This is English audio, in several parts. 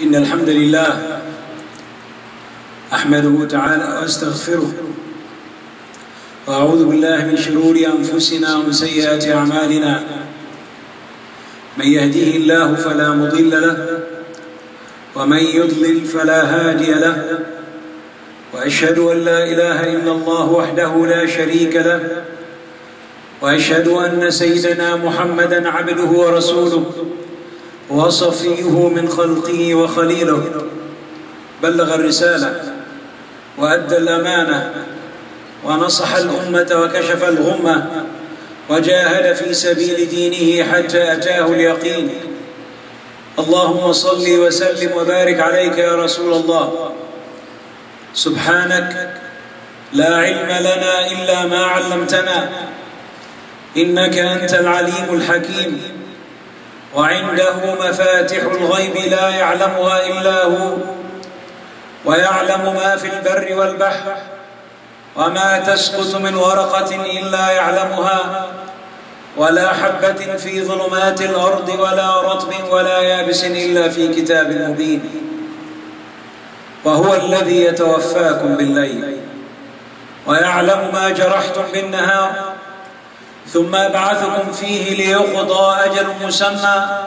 إن الحمد لله أحمده تعالى وأستغفره وأعوذ بالله من شرور أنفسنا ومن سيئات أعمالنا من يهديه الله فلا مضل له ومن يضلل فلا هادي له وأشهد أن لا إله إلا الله وحده لا شريك له وأشهد أن سيدنا محمدًا عبده ورسوله وصفيه من خلقه وخليله بلغ الرسالة وأدى الأمانة ونصح الأمة وكشف الغمة وجاهد في سبيل دينه حتى أتاه اليقين. اللهم صل وسلم وبارك عليك يا رسول الله. سبحانك لا علم لنا إلا ما علمتنا إنك أنت العليم الحكيم وعنده مفاتح الغيب لا يعلمها إلا هو ويعلم ما في البر والبحر وما تسقط من ورقة إلا يعلمها ولا حبة في ظلمات الأرض ولا رطب ولا يابس إلا في كتاب مبين. وهو الذي يتوفاكم بالليل ويعلم ما جرحتم بالنهار ثم يبعثكم فيه ليقضى أجل مسمى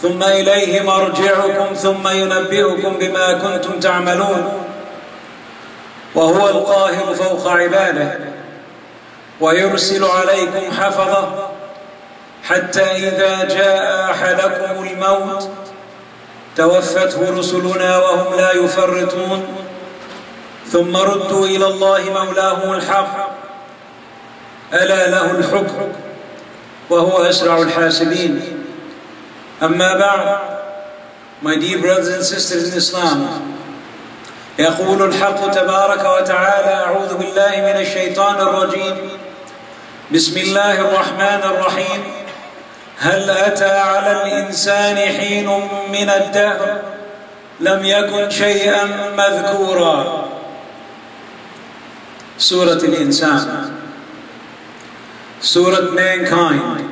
ثم إليه مرجعكم ثم ينبئكم بما كنتم تعملون. وهو القاهر فوق عباده ويرسل عليكم حفظة حتى إذا جاء أحدكم الموت توفته رسلنا وهم لا يفرطون ثم ردوا إلى الله مولاهم الحق ألا له الحكم وهو أسرع الحاسبين. أما بعد, my dear brothers and sisters in Islam, يقول الحق تبارك وتعالى أعوذ بالله من الشيطان الرجيم بسم الله الرحمن الرحيم هل أتى على الإنسان حين من الدهر لم يكن شيئا مذكورا. سورة الإنسان, Surah Mankind.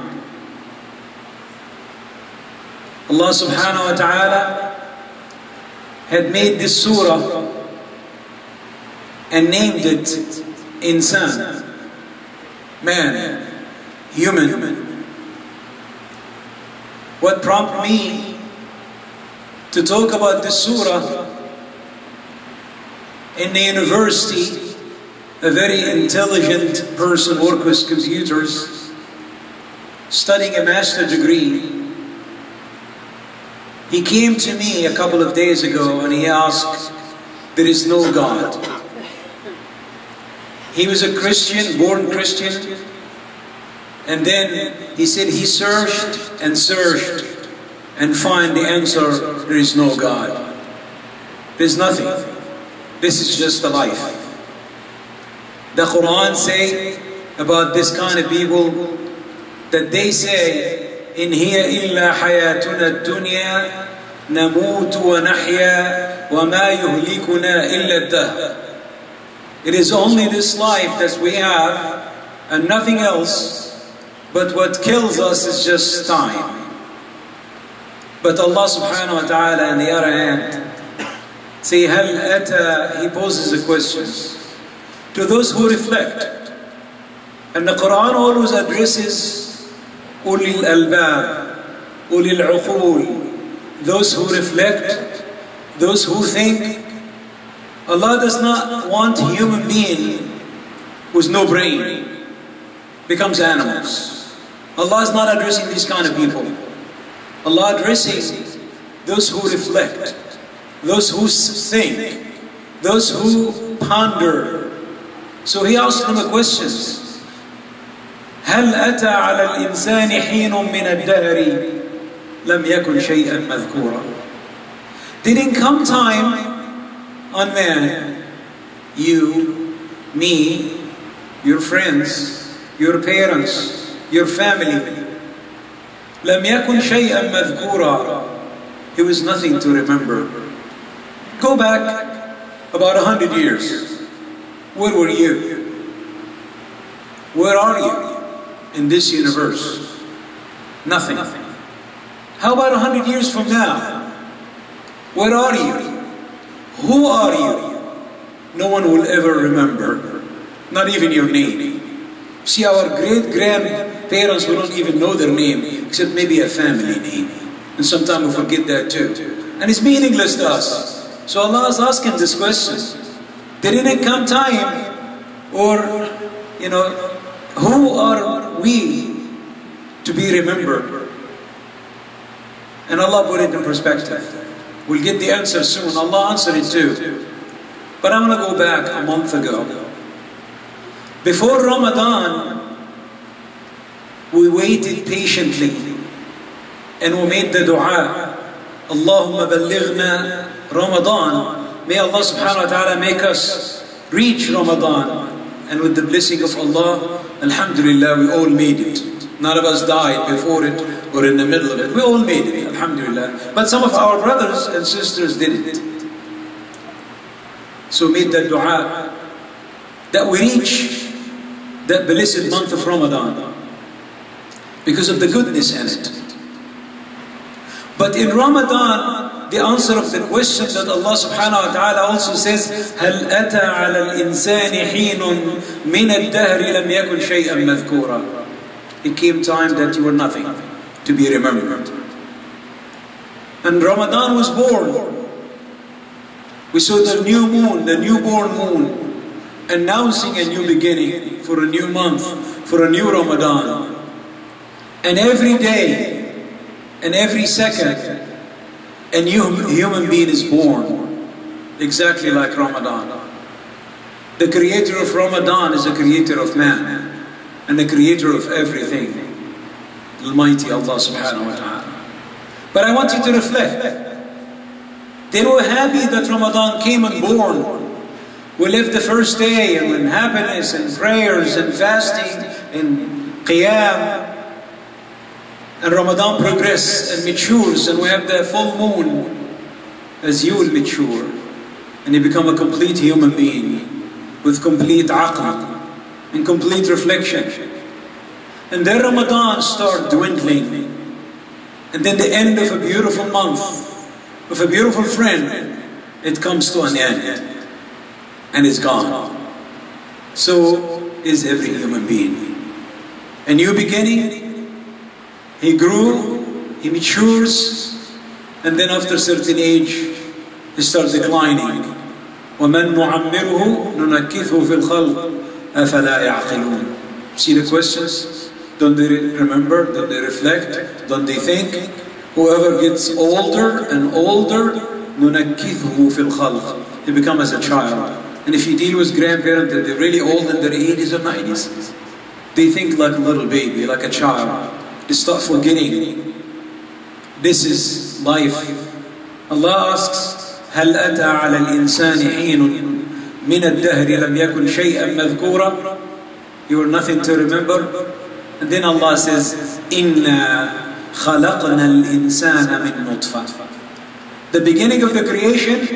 Allah subhanahu wa ta'ala had made this surah and named it Insan, man, human. What prompted me to talk about this surah in the university, a very intelligent person worked with computers, studying a master's degree. He came to me a couple of days ago and he asked, there is no God. He was a Christian, born Christian, and then he said he searched and find the answer, there is no God. There's nothing. This is just the life. The Quran say about this kind of people that they say, "In hiya illa hayatuna dunya namutu wa nahya wa ma yuhlikuna illa ad-dahr." It is only this life that we have and nothing else, but what kills us is just time. But Allah subhanahu wa ta'ala on the other hand say, "Hal ata," he poses a question to those who reflect. And the Quran always addresses ulil albab, ulil uqul, those who reflect, those who think. Allah does not want a human being with no brain becomes animals. Allah is not addressing these kind of people. Allah addressing those who reflect, those who think, those who ponder. So he asked them a question. هل أتى على الإنسان حين من الدهر لم يكن شيئا مذكورا. Didn't come time on man, you, me, your friends, your parents, your family. لم يكن شيئا مذكورا. It was nothing to remember. Go back about 100 years. Where were you? Where are you in this universe? Nothing. How about 100 years from now? Where are you? Who are you? No one will ever remember, not even your name. See, our great-grandparents, we don't even know their name, except maybe a family name. And sometimes we forget that too. And it's meaningless to us. So Allah is asking this question. Didn't it come time, or, who are we to be remembered? And Allah put it in perspective. We'll get the answer soon. Allah answered it too. But I want to go back a month ago. Before Ramadan, we waited patiently and we made the dua. Allahumma ballighna Ramadan. May Allah subhanahu wa ta'ala make us reach Ramadan. And with the blessing of Allah, alhamdulillah, we all made it. None of us died before it or in the middle of it. We all made it, alhamdulillah. But some of our brothers and sisters didn't. So made that dua that we reach that blessed month of Ramadan because of the goodness in it. But in Ramadan, the answer of the question that Allah subhanahu wa ta'ala also says, هَلْ أَتَى عَلَى الْإِنسَانِ حِينٌ مِنَ الدَّهْرِ لَمْ يَكُنْ شَيْئًا مَذْكُورًا. It came time that you were nothing to be remembered. And Ramadan was born. We saw the new moon, the newborn moon, announcing a new beginning for a new month, for a new Ramadan. And every day, and every second, a new human being is born, exactly like Ramadan. The creator of Ramadan is the creator of man, and the creator of everything, Almighty Allah subhanahu wa ta'ala. But I want you to reflect. They were happy that Ramadan came and born. We lived the first day and in happiness and prayers and fasting and qiyam. And Ramadan progresses and matures, and we have the full moon as you will mature. And you become a complete human being with complete aql and complete reflection. And then Ramadan starts dwindling. And then the end of a beautiful month, of a beautiful friend, it comes to an end. And it's gone. So is every human being. A new beginning. He grew, he matures, and then after a certain age, he starts declining. وَمَنْ نُعَمِّرُهُ نُنَكِّثُهُ فِي الْخَلْقِ أَفَلَا يَعْقِلُونَ. See the questions? Don't they remember? Don't they reflect? Don't they think? Whoever gets older and older, نُنَكِّثُهُ فِي الْخَلْقِ. He becomes as a child. And if you deal with grandparents that they're really old in their 80s or 90s, they think like a little baby, like a child. They start forgetting. This is life. Allah asks, هل أتى على الإنسان حين من الدهر لم يكن شيئا مذكورا. You are nothing to remember. And then Allah says, إنا خلقنا الإنسان من نطفة. The beginning of the creation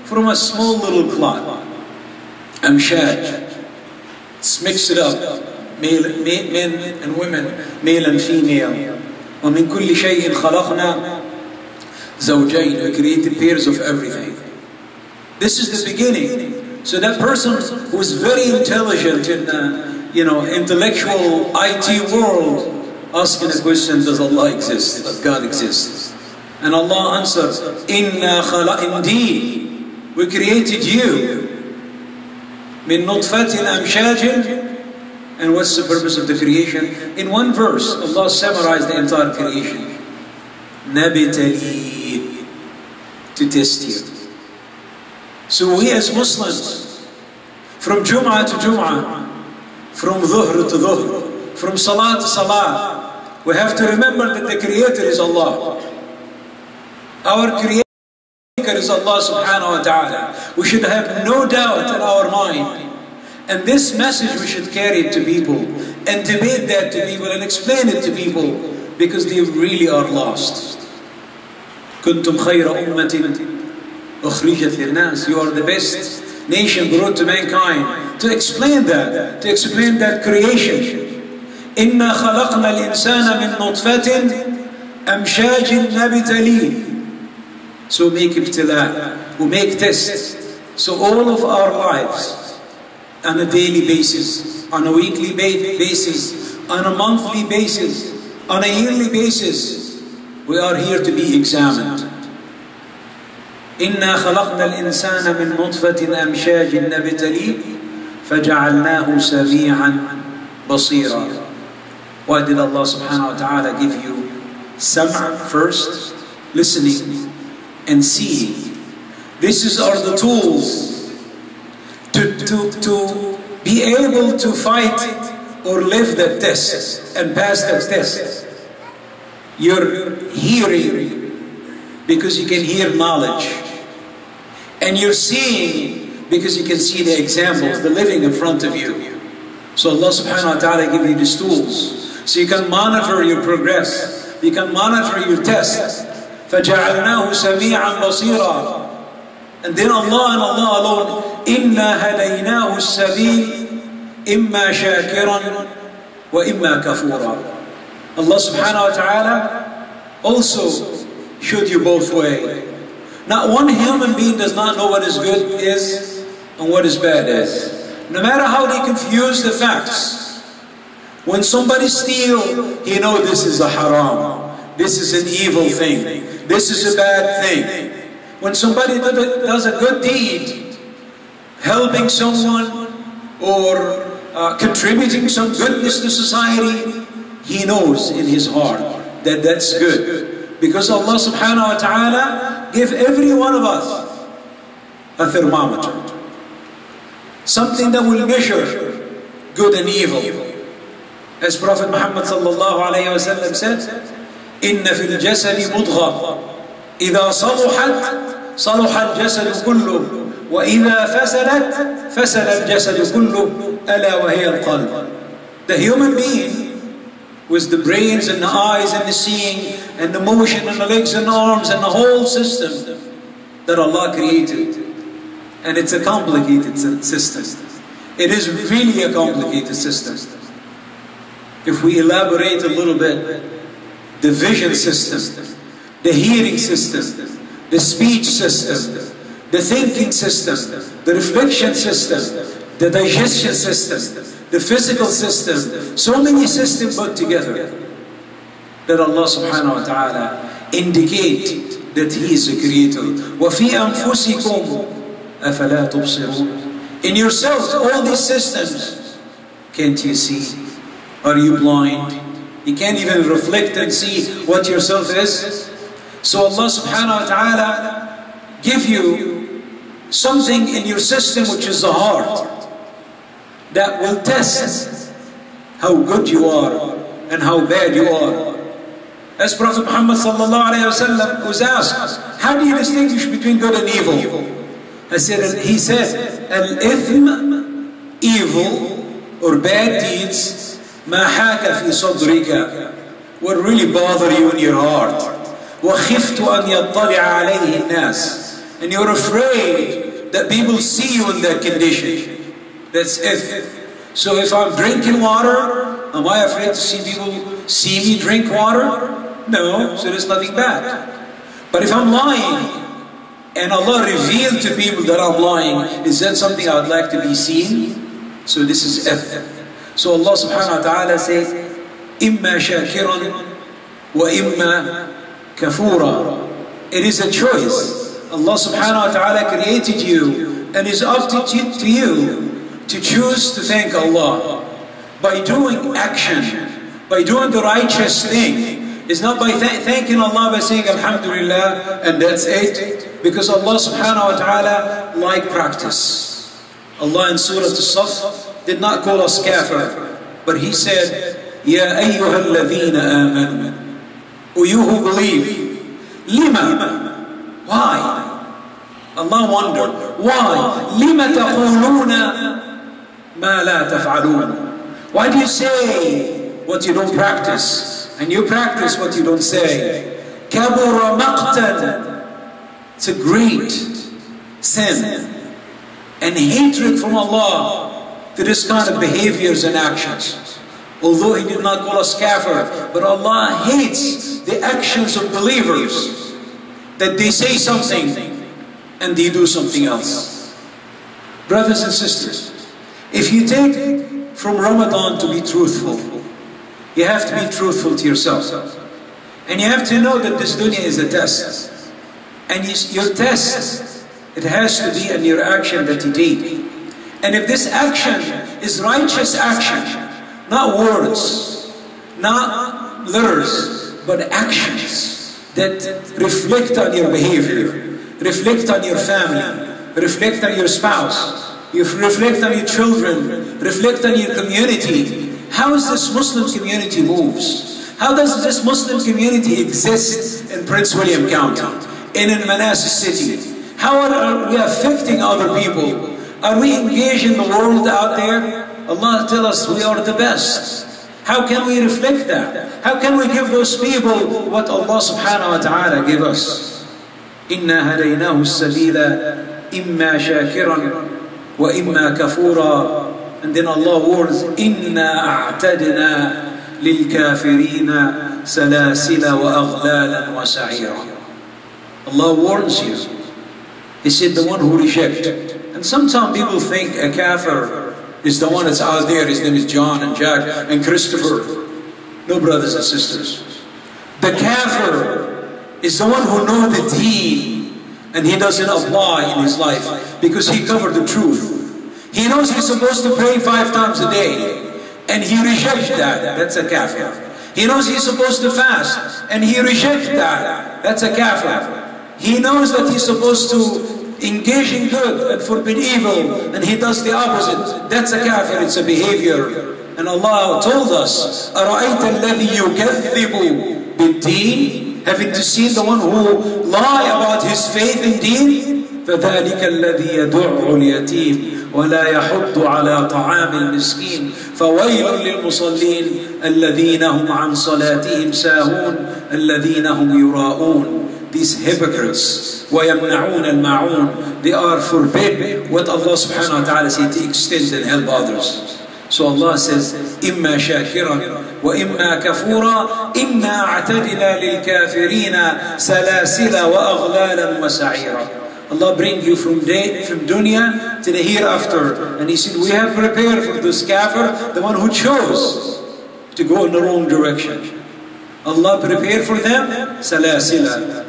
from a small little clot. أمشاج. It's mixed it up. Men and women, male and female. وَمِن كُلِّ شَيْءٍ خَلَقْنَا زَوْجَيْنِ. We created pairs of everything. This is the beginning. So that person who is very intelligent in the intellectual IT world, asking a question, does Allah exist? Does God exist? And Allah answers, indeed, we created you. مِن نُطْفَةٍ أَمْشَاجٍ. And what's the purpose of the creation? In one verse, Allah summarized the entire creation. نَبْتَلِي. To test you. So we as Muslims, from Jum'ah to Jum'ah, from Dhuhr to Dhuhr, from Salah to Salah, we have to remember that the Creator is Allah. Our Creator is Allah subhanahu wa ta'ala. We should have no doubt in our mind. And this message we should carry it to people and debate that to people and explain it to people because they really are lost. كنتم خير أمة أخرجت للناس. You are the best nation brought to mankind. To explain that creation. إنا خلقنا الإنسان من نطفة أمشاج نبتليه. So make ibtila, we make tests. So all of our lives, on a daily basis, on a weekly basis, on a monthly basis, on a yearly basis, we are here to be examined. إِنَّا خَلَقْنَا الْإِنسَانَ مِنْ نُطْفَةٍ أَمْشَاجٍ نَبْتَلِيهِ فَجَعَلْنَاهُ سَمِيعًا بَصِيرًا. Why did Allah subhanahu wa ta'ala give you sam'a first? Listening and seeing. These are the tools to be able to fight or live that test and pass that test. You're hearing because you can hear knowledge. And you're seeing because you can see the examples, the living in front of you. So Allah subhanahu wa ta'ala give you these tools. So you can monitor your progress. You can monitor your test. فَجَعَلْنَاهُ سَمِيعًا بَصِيرًا. And then Allah and Allah alone, إِنَّا هَدَيْنَاهُ السَّبِيلِ إِمَّا شَاكِرًا وَإِمَّا كَفُورًا. Allah subhanahu wa ta'ala also showed you both ways. Not one human being does not know what is good is and what is bad is. No matter how they confuse the facts. When somebody steals, he knows this is a haram. This is an evil thing. This is a bad thing. When somebody does a good deed, helping someone or contributing some goodness to society, he knows in his heart that that's good. Because Allah subhanahu wa ta'ala gave every one of us a thermometer. Something that will measure good and evil. As Prophet Muhammad sallallahu alayhi wa sallam said, إِنَّ فِي الْجَسَدِ مُضْغَةً إِذَا صَلُحَتْ صَلُحَ الْجَسَدُ كُلُّهُ وَإِذَا فَسَدَتْ فَسَدَ الْجَسَدُ كُلُّهُ أَلَا وَهِيَ الْقَلْبُ. The human being, with the brains and the eyes and the seeing and the motion and the legs and the arms and the whole system that Allah created. And it's a complicated system. It is really a complicated system. If we elaborate a little bit, the vision system, the hearing system, the speech system, the thinking system, the reflection system, the digestion system, the physical system, so many systems put together that Allah subhanahu wa ta'ala indicate that He is a creator. وَفِي أَنفُسِكُمْ أَفَلَا تُبْصِرُونَ. In yourselves, all these systems, can't you see? Are you blind? You can't even reflect and see what yourself is. So Allah subhanahu wa ta'ala give you something in your system which is the heart that will test how good you are and how bad you are. As Prophet Muhammad sallallahu alayhi wa sallam was asked, how do you distinguish between good and evil? He said, al-ithm, evil or bad deeds, ما حاك في صدرك, what really bother you in your heart. وخفت أن يطلع عليه الناس, and you're afraid that people see you in that condition. That's if. So if I'm drinking water, am I afraid to see people see me drink water? No, so there's nothing bad. But if I'm lying, and Allah revealed to people that I'm lying, is that something I would like to be seen? So this is if. So Allah subhanahu wa ta'ala says, إِمَّا شَاكِرًا وَإِمَّا كَفُورًا. It is a choice. Allah subhanahu wa ta'ala created you, and it's up to you to choose to thank Allah by doing action, by doing the righteous thing. It's not by thanking Allah by saying Alhamdulillah and that's it, because Allah subhanahu wa ta'ala like practice. Allah in Surah As-Saff did not call us kafir, but He said, Ya ayyuha alladhina amanu, O you who believe, lima, why? Allah wondered, why? Lima taquluna ma la taf'alun. Why do you say what you don't practice, and you practice what you don't say? Kabura maqtan, it's a great sin and hatred from Allah to this kind of behaviors and actions. Although He did not call us kafir, but Allah hates the actions of believers. that they say something and they do something else. Brothers and sisters, if you take from Ramadan to be truthful, you have to be truthful to yourself. And you have to know that this dunya is a test. And your test, it has to be in your action that you take. And if this action is righteous action, not words, not letters, but actions that reflect on your behavior, reflect on your family, reflect on your spouse, reflect on your children, reflect on your community. How is this Muslim community moves? How does this Muslim community exist in Prince William County, in Manassas City? How are we affecting other people? Are we engaged in the world out there? Allah tells us we are the best. How can we reflect that? How can we give those people what Allah subhanahu wa ta'ala gave us? إِنَّا هَدَيْنَاهُ السَّبِيلَ إِمَّا شَاكِرًا وَإِمَّا كَفُورًا. And then Allah warns, إِنَّا أَعْتَدْنَا لِلْكَافِرِينَ سَلَاسِلَ وَأَغْلَالًا وَسَعِيرًا. Allah warns you. He said the one who rejects. And sometimes people think a kafir is the one that's out there. His name is John and Jack and Christopher. No, brothers and sisters. The kafir is the one who knows the deen and he doesn't apply in his life because he covered the truth. He knows he's supposed to pray 5 times a day and he rejects that. That's a kafir. He knows he's supposed to fast and he rejects that. That's a kafir. He knows that he's supposed to engage in good and forbid evil, and he does the opposite. That's a kafir, it's a behavior. And Allah told us, أَرَأَيْتَ الَّذِي يُكَذِّبُ بِالدِّينِ? Haven't you seen the one who lie about his faith in deen? فَذَلِكَ الَّذِي يَدُعُّ الْيَتِيمِ وَلَا يَحُضُّ عَلَى طَعَامِ الْمِسْكِينِ فَوَيْلٌ لِلْمُصَلِّينَ الَّذِينَ هُمْ عَنْ صَلَاتِهِمْ سَاهُونَ الَّذِينَ هُمْ يُرَاءُونَ. These hypocrites, وَيَمْنَعُونَ الْمَعُونَ, they are forbid what Allah subhanahu wa ta'ala said to extend and help others. So Allah says, إِمَّا شَاكِرًا وَإِمَّا كَفُورًا إِنَّا أَعْتَدْنَا لِلْكَافِرِينَ سَلَاسِلَ وَأَغْلَالًا وَسَعِيرًا. Allah bring you from dunya to the hereafter. And He said, we have prepared for this kafir, the one who chose to go in the wrong direction. Allah prepared for them salasila,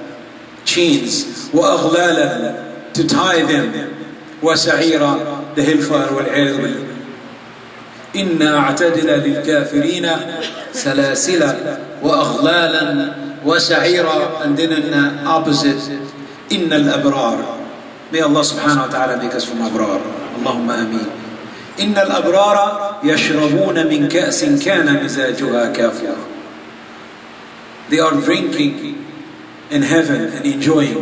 chains, وَأَغْلَالًا, to tie them, وَسَعِيرًا, the hellfire, وَالْعِيَاذُ بِاللَّهِ. إِنَّا أَعْتَدْنَا لِلْكَافِرِينَ سَلَاسِلَ وَأَغْلَالًا وَسَعِيرًا. And then in the opposite, إِنَّ الْأَبْرَارَ. May Allah subhanahu wa ta'ala make us from abrar. Allahumma ameen. إِنَّ الْأَبْرَارَ يَشْرَبُونَ مِنْ كَأْسٍ كَانَ مِزَاجُهَا كَافِرًا. They are drinking in heaven and enjoying.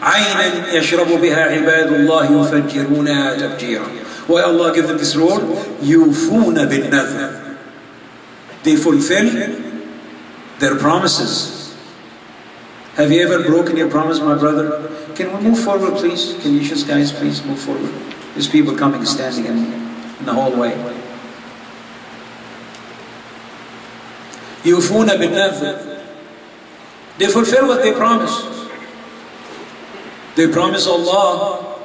عَيْنًا يَشْرَبُ بِهَا عِبَادُ اللَّهِ يُفَجِّرُونَهَا تَفْجِيرًا. Why Allah give them this role? يُوفُونَ بِالنَّذْرِ. They fulfill their promises. Have you ever broken your promise, my brother? Can we move forward, please? Can you just guys please move forward? There's people coming, standing in the hallway. يُوفُونَ بِالنَّذْرِ. They fulfill what they promise. They promise Allah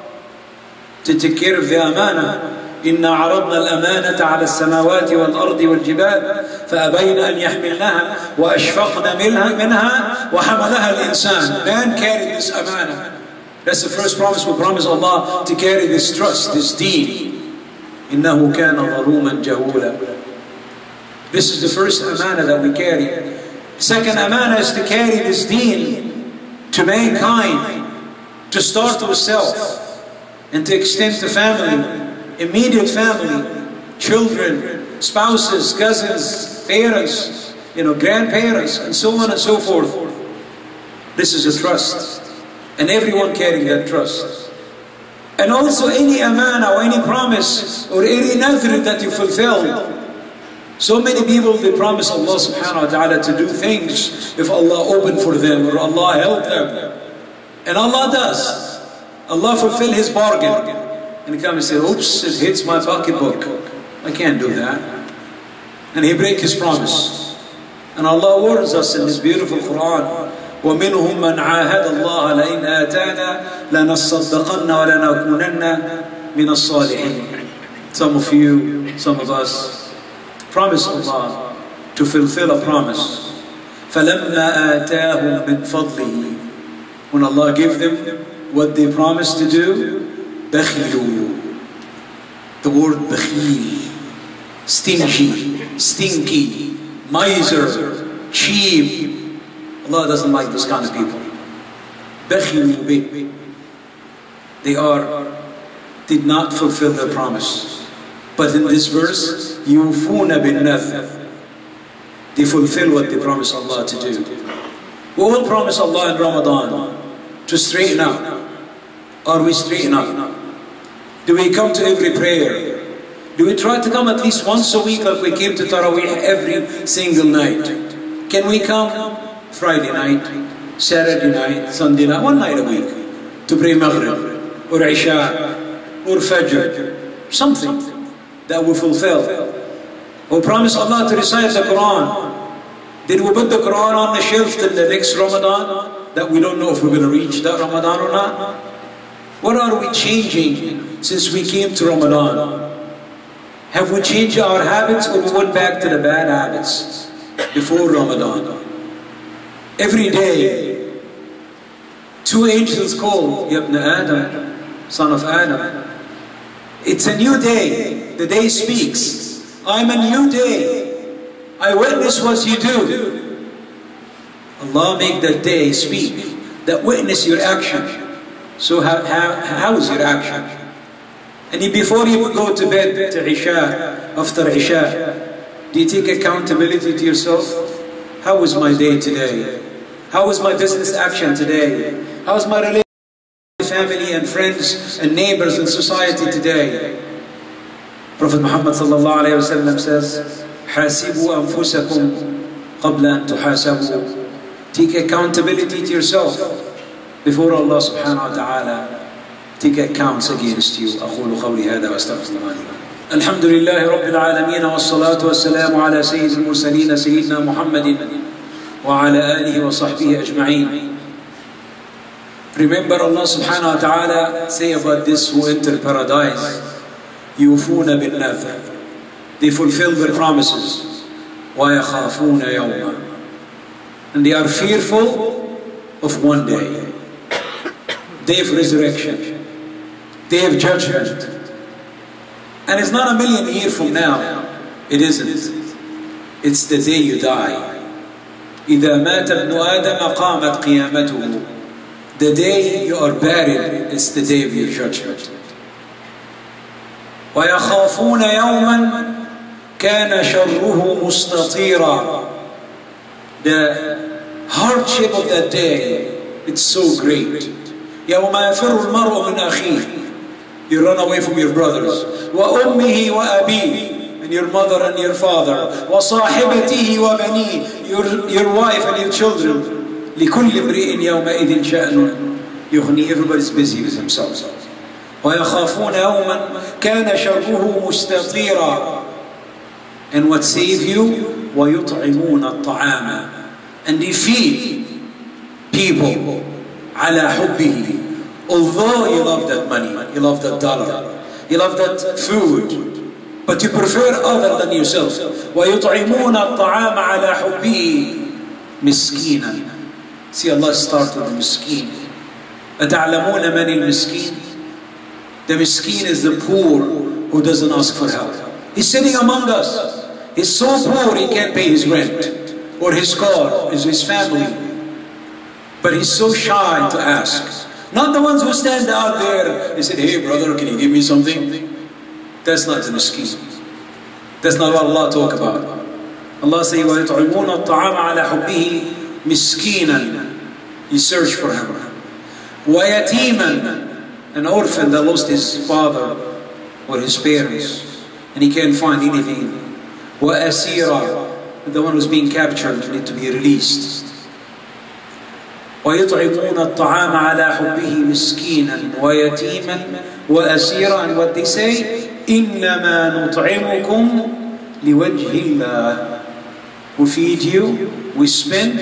to take care of the amana. إِنَّا عَرَضْنَا الْأَمَانَةَ عَلَى السَّمَاوَاتِ وَالْأَرْضِ وَالْجِبَالِ فَأَبَيْنَ أَنْ يَحْمِلْنَهَا وَأَشْفَقْنَ مِنْهَا وَحَمَلَهَا الْإِنسَانِ. Man carried this amana. That's the first promise we promise Allah, to carry this trust, this deen. إِنَّهُ كَانَ ظَلُومًا جَهُولًا. This is the first amana that we carry. Second amana is to carry this deen to mankind, to start with self, and to extend to family, immediate family, children, spouses, cousins, parents, grandparents, and so on and so forth. This is a trust. And everyone carrying that trust. And also any amana or any promise or any nadhr that you fulfill. So many people, they promise Allah subhanahu wa ta'ala to do things if Allah opened for them or Allah helped them. And Allah does. Allah fulfill His bargain. And He comes and says, oops, it hits my pocketbook. I can't do that. And He breaks His promise. And Allah warns us in His beautiful Quran, ومنهم من عاهد الله لئن آتانا لنصدقن ولنكونن من الصالحين. Some of you, some of us, promise Allah to fulfill a promise. فَلَمَّا آتَاهُمْ مِنْ فَضْلِهِ. When Allah gave them what they promised to do, بَخِلُوا. The word bakhil, stingy, stinky, miser, cheap. Allah doesn't like those kind of people. بَخِلُوا بِهِ. They did not fulfill their promise. But in this verse, يُوفُونَ بِالنَّذْرِ. They fulfill what they promise Allah to do. We all promise Allah in Ramadan to straighten up. Are we straighten up? Do we come to every prayer? Do we try to come at least once a week like we came to Taraweeh every single night? Can we come Friday night, Saturday night, Sunday night, one night a week to pray Maghrib or Isha or Fajr? Something that will fulfill. We promise Allah to recite the Quran. Did we put the Quran on the shelf till the next Ramadan that we don't know if we're going to reach that Ramadan or not? What are we changing since we came to Ramadan? Have we changed our habits or we went back to the bad habits before Ramadan? Every day, two angels call, Ya ibn Adam, son of Adam. It's a new day. The day speaks. I'm a new day. I witness what you do. Allah make that day speak. That witness your action. So how is your action? And before you go to bed to Isha, after Isha, do you take accountability to yourself? How was my day today? How was my business action today? How was my relationship with family and friends and neighbors and society today? Prophet Muhammad sallallahu alayhi wa sallam says, حَاسِبُوا أَنفُسَكُمْ قَبْلَ أَن تُحَاسَبُوا. Take accountability to yourself before Allah subhanahu wa ta'ala take accounts against you. أقول قولي هذا وأستغفر الله لي. الحمد لله رب العالمين والصلاة والسلام على سيد المرسلين سيدنا محمد وعلى آله وصحبه أجمعين. Remember Allah subhanahu wa ta'ala say about this who enter paradise, يُوفُونَ بِالنَّذْرِ. They fulfill their promises. وَيَخَافُونَ يَوْمًا. And they are fearful of one day. Day of resurrection. Day of judgment. And it's not a million years from now. It isn't. It's the day you die. إِذَا مَاتَ ابْنُ آدَمَ قَامَتْ قِيَامَتُهُ. The day you are buried is the day of your judgment. وَيَخَافُونَ يَوْمًا كَانَ شَرُّهُ مُسْتَطِيرًا. The hardship of that day, it's so great. يَوْمَ يَفِرُّ الْمَرْءُ مِنْ أَخِيهِ. You run away from your brothers. وَأُمِّهِ وَأَبِيهِ. And your mother and your father. وَصَاحِبَتِهِ وَبَنِيهِ. Your wife and your children. لِكُلِّ امْرِئٍ يَوْمَئِذٍ شَأْنٌ يُغْنِي. Everybody's busy with himself. وَيَخَافُونَ يَوْمًا كَانَ شَرُّهُ مُسْتَطِيرًا. And what save you? وَيُطْعِمُونَ الطَّعَامَ. And they feed people عَلَى حُبِّهِ. Although you love that money, you love that dollar, you love that food, but you prefer other than yourself. وَيُطْعِمُونَ الطَّعَامَ عَلَى حُبِّهِ مِسْكِينًا. See, Allah started with miskin. أَتَعْلَمُونَ مَنِ الْمِسْكِينَ. The miskin is the poor who doesn't ask for help. He's sitting among us. He's so poor he can't pay his rent or his car or his family. But he's so shy to ask. Not the ones who stand out there and say, hey brother, can you give me something? That's not the miskin. That's not what Allah talk about. Allah says, وَيُطْعِمُونَ الطَّعَامَ عَلَى حُبِّهِ مِسْكِينًا. You search for him. وَيَتِيمًا. An orphan that lost his father or his parents and he can't find anything. وَأَسِيرًا. The one who's being captured need to be released. وَيُطْعِمُونَ الطَّعَامَ عَلَى حُبِّهِ مِسْكِينًا وَيَتِيمًا وَأَسِيرًا. And what they say, إِنَّمَا نُطْعِمُكُمْ لِوَجْهِ اللَّهِ. We feed you, we spend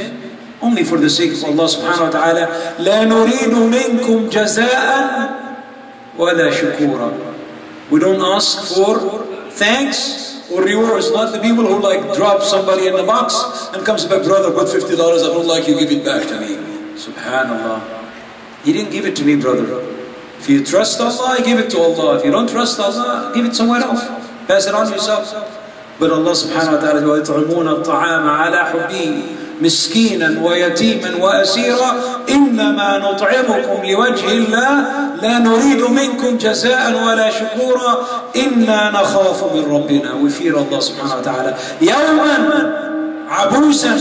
only for the sake of Allah subhanahu wa ta'ala. لا نريد منكم جزاء ولا شكورا. We don't ask for thanks or rewards. Not the people who like drop somebody in the box and comes back, brother, put $50, I don't like you, give it back to me. Subhanallah. He didn't give it to me, brother. If you trust Allah, give it to Allah. If you don't trust Allah, give it somewhere else. Pass it on yourself. But Allah subhanahu wa ta'ala, وَيُطْعِمُونَ الطَّعَامَ عَلَى حُبِّهِ مسكينا ويتيما وأسيرا إنما نطعمكم لوجه الله لا نريد منكم جزاء ولا شكورا إنا نخاف من ربنا. We fear Allah subhanahu wa ta'ala. يوما عبوسا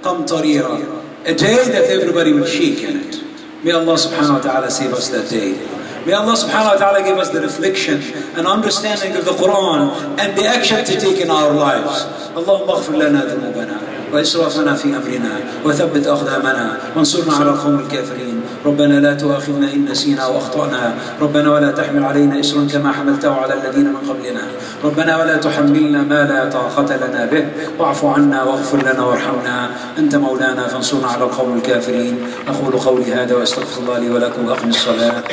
قمطريرا. A day that everybody will shake in it. May Allah subhanahu wa ta'ala save us that day. May Allah subhanahu wa ta'ala give us the reflection and understanding of the Quran and the action to take in our lives. اللهم اغفر لنا ذنوبنا وإسرافنا في أمرنا وثبت أقدامنا وانصرنا على القوم الكافرين. ربنا لا تؤاخذنا إن نسينا وأخطأنا. ربنا ولا تحمل علينا إصرا كما حملته على الذين من قبلنا. ربنا ولا تحملنا ما لا طاقة لنا به واعف عنا واغفر لنا وارحمنا أنت مولانا فانصرنا على القوم الكافرين. أقول قولي هذا وأستغفر الله لي ولكم وأقم الصلاة.